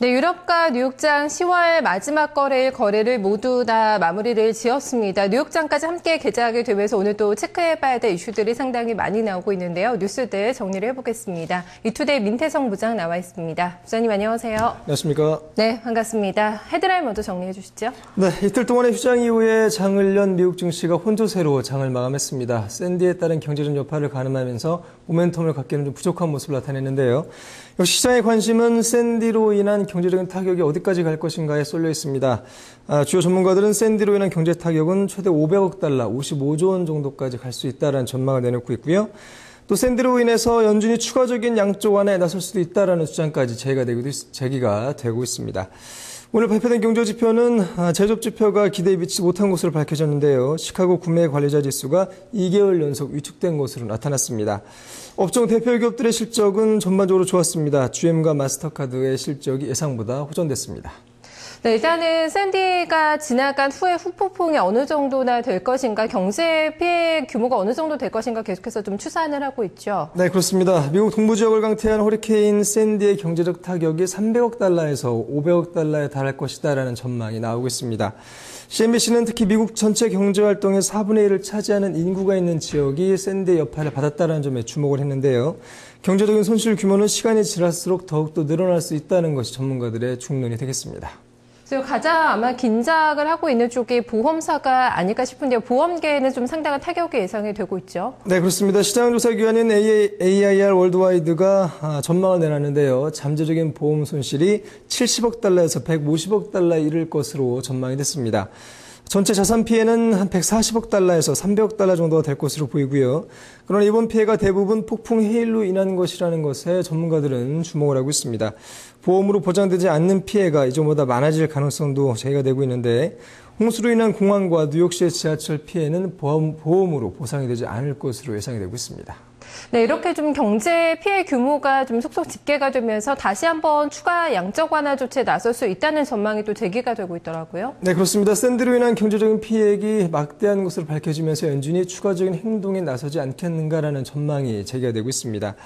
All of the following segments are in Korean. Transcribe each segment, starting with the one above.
네, 유럽과 뉴욕장 10월 마지막 거래를 모두 다 마무리를 지었습니다. 뉴욕장까지 함께 개장하게 되면서 오늘 또 체크해봐야 될 이슈들이 상당히 많이 나오고 있는데요. 뉴스들 정리를 해보겠습니다. 이투데이 민태성 부장 나와 있습니다. 부장님 안녕하세요. 안녕하십니까. 네, 반갑습니다. 헤드라인 먼저 정리해 주시죠. 네, 이틀 동안의 휴장 이후에 장을 연 미국 증시가 혼조세로 장을 마감했습니다. 샌디에 따른 경제적 여파를 가늠하면서 모멘텀을 갖기는 좀 부족한 모습을 나타냈는데요. 역시 시장의 관심은 샌디로 인한 경제적인 타격이 어디까지 갈 것인가에 쏠려 있습니다. 주요 전문가들은 샌디로 인한 경제 타격은 최대 500억 달러, 55조 원 정도까지 갈 수 있다는 전망을 내놓고 있고요. 또 샌디로 인해서 연준이 추가적인 양적 완화에 나설 수도 있다는 주장까지 제기가 되고 있습니다. 오늘 발표된 경제지표는 제조업 지표가 기대에 미치지 못한 것으로 밝혀졌는데요. 시카고 구매 관리자 지수가 2개월 연속 위축된 것으로 나타났습니다. 업종 대표 기업들의 실적은 전반적으로 좋았습니다. GM과 마스터카드의 실적이 예상보다 호전됐습니다. 네, 일단은 샌디가 지나간 후에 후폭풍이 어느 정도나 될 것인가, 경제 피해 규모가 어느 정도 될 것인가 계속해서 좀 추산을 하고 있죠. 네, 그렇습니다. 미국 동부 지역을 강태한 허리케인 샌디의 경제적 타격이 300억 달러에서 500억 달러에 달할 것이다라는 전망이 나오고 있습니다. CNBC는 특히 미국 전체 경제활동의 4분의 1을 차지하는 인구가 있는 지역이 샌디의 여파를 받았다는 점에 주목을 했는데요. 경제적인 손실 규모는 시간이 지날수록 더욱더 늘어날 수 있다는 것이 전문가들의 중론이 되겠습니다. 가장 아마 긴장을 하고 있는 쪽이 보험사가 아닐까 싶은데요. 보험계에는 좀 상당한 타격이 예상이 되고 있죠. 네, 그렇습니다. 시장조사기관인 AIR 월드와이드가 전망을 내놨는데요. 잠재적인 보험 손실이 70억 달러에서 150억 달러에 이를 것으로 전망이 됐습니다. 전체 자산 피해는 한 140억 달러에서 300억 달러 정도가 될 것으로 보이고요. 그러나 이번 피해가 대부분 폭풍 해일로 인한 것이라는 것에 전문가들은 주목을 하고 있습니다. 보험으로 보장되지 않는 피해가 이전보다 많아질 가능성도 제기가 되고 있는데, 홍수로 인한 공항과 뉴욕시의 지하철 피해는 보험으로 보상이 되지 않을 것으로 예상이 되고 있습니다. 네, 이렇게 좀 경제 피해 규모가 좀 속속 집계가 되면서 다시 한번 추가 양적 완화 조치에 나설 수 있다는 전망이 또 제기가 되고 있더라고요. 네, 그렇습니다. 샌디로 인한 경제적인 피해액이 막대한 것으로 밝혀지면서 연준이 추가적인 행동에 나서지 않겠는가라는 전망이 제기가 되고 있습니다.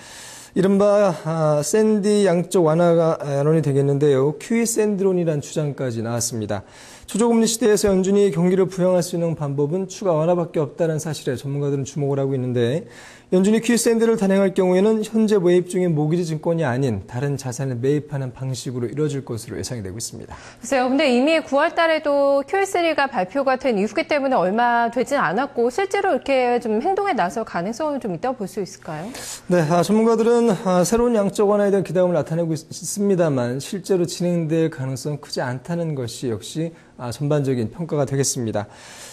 이른바 샌디 양적 완화론이 되겠는데요. QE 샌디론이라는 주장까지 나왔습니다. 초저금리 시대에서 연준이 경기를 부양할 수 있는 방법은 추가 완화밖에 없다는 사실에 전문가들은 주목을 하고 있는데, 연준이 QE 샌디를 단행할 경우에는 현재 매입 중인 모기지 증권이 아닌 다른 자산을 매입하는 방식으로 이루어질 것으로 예상이 되고 있습니다. 글쎄요. 근데 이미 9월 달에도 QE3가 발표가 된 이후기 때문에 얼마 되진 않았고 실제로 이렇게 좀 행동에 나설 가능성은 좀 있다고 볼 수 있을까요? 네, 전문가들은 새로운 양적 완화에 대한 기대감을 나타내고 있습니다만 실제로 진행될 가능성은 크지 않다는 것이 역시 전반적인 평가가 되겠습니다.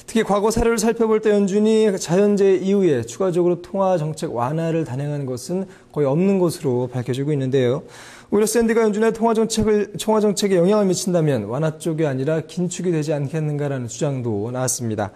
특히 과거 사례를 살펴볼 때 연준이 자연재해 이후에 추가적으로 통화 정책 완화를 단행하는 것은 거의 없는 것으로 밝혀지고 있는데요. 오히려 샌디가 연준의 통화 정책에 영향을 미친다면 완화 쪽이 아니라 긴축이 되지 않겠는가라는 주장도 나왔습니다.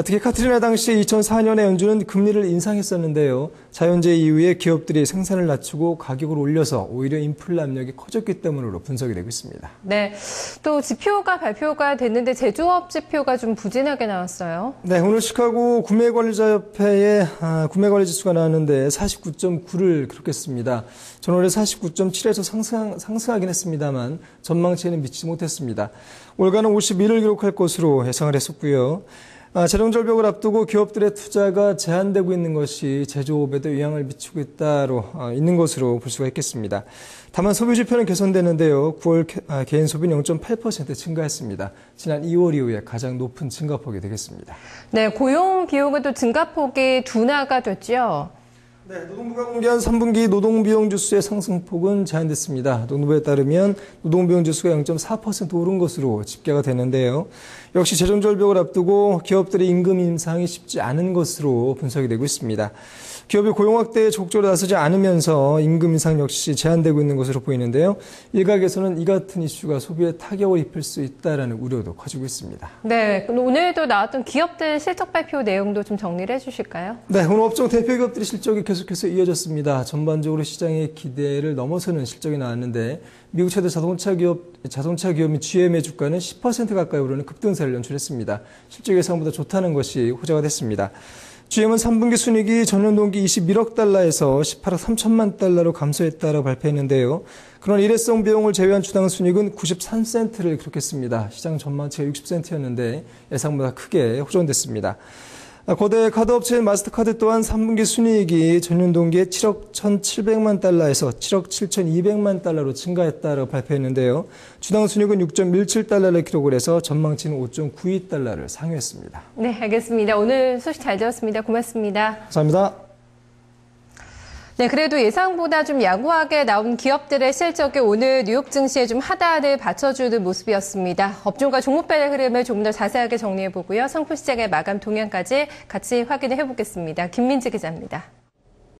특히 카트리나 당시 2004년에 연준은 금리를 인상했었는데요. 자연재해 이후에 기업들이 생산을 낮추고 가격을 올려서 오히려 인플레 압력이 커졌기 때문으로 분석이 되고 있습니다. 네, 또 지표가 발표가 됐는데 제조업 지표가 좀 부진하게 나왔어요. 네, 오늘 시카고 구매관리자협회의 구매관리지수가 나왔는데 49.9를 기록했습니다. 전월에 49.7에서 상승하긴 했습니다만 전망치에는 미치지 못했습니다. 올가는 51을 기록할 것으로 예상을 했었고요. 재정 절벽을 앞두고 기업들의 투자가 제한되고 있는 것이 제조업에도 영향을 미치고 있는 것으로 볼 수가 있겠습니다. 다만 소비 지표는 개선되는데요. 9월 개인 소비는 0.8% 증가했습니다. 지난 2월 이후에 가장 높은 증가폭이 되겠습니다. 네, 고용 비용은 또 증가폭이 둔화가 됐죠. 네, 노동부가 공개한 3분기 노동비용 지수의 상승폭은 제한됐습니다. 노동부에 따르면 노동비용 지수가 0.4% 오른 것으로 집계가 되는데요. 역시 재정 절벽을 앞두고 기업들의 임금 인상이 쉽지 않은 것으로 분석이 되고 있습니다. 기업이 고용 확대에 적극적으로 나서지 않으면서 임금 인상 역시 제한되고 있는 것으로 보이는데요. 일각에서는 이 같은 이슈가 소비에 타격을 입힐 수 있다는 우려도 커지고 있습니다. 네, 오늘도 나왔던 기업들 실적 발표 내용도 좀 정리를 해주실까요? 네, 오늘 업종 대표 기업들의 실적이 계속해서 이어졌습니다. 전반적으로 시장의 기대를 넘어서는 실적이 나왔는데, 미국 최대 자동차 기업인 GM의 주가는 10% 가까이 오르는 급등세를 연출했습니다. 실적 예상보다 좋다는 것이 호재가 됐습니다. GM은 3분기 순이익이 전년 동기 21억 달러에서 18억 3천만 달러로 감소했다고 발표했는데요. 그런 일회성 비용을 제외한 주당 순이익은 93센트를 기록했습니다. 시장 전망치가 60센트였는데 예상보다 크게 호전됐습니다. 거대 카드업체인 마스터카드 또한 3분기 순이익이 전년 동기에 7억 1,700만 달러에서 7억 7,200만 달러로 증가했다고 발표했는데요. 주당 순이익은 6.17달러를 기록을 해서 전망치는 5.92달러를 상회했습니다. 네, 알겠습니다. 오늘 소식 잘 들었습니다. 고맙습니다. 감사합니다. 네, 그래도 예상보다 좀 양호하게 나온 기업들의 실적이 오늘 뉴욕 증시에 좀 하단을 받쳐주는 모습이었습니다. 업종과 종목별 흐름을 좀 더 자세하게 정리해보고요. 상품 시장의 마감 동향까지 같이 확인을 해보겠습니다. 김민지 기자입니다.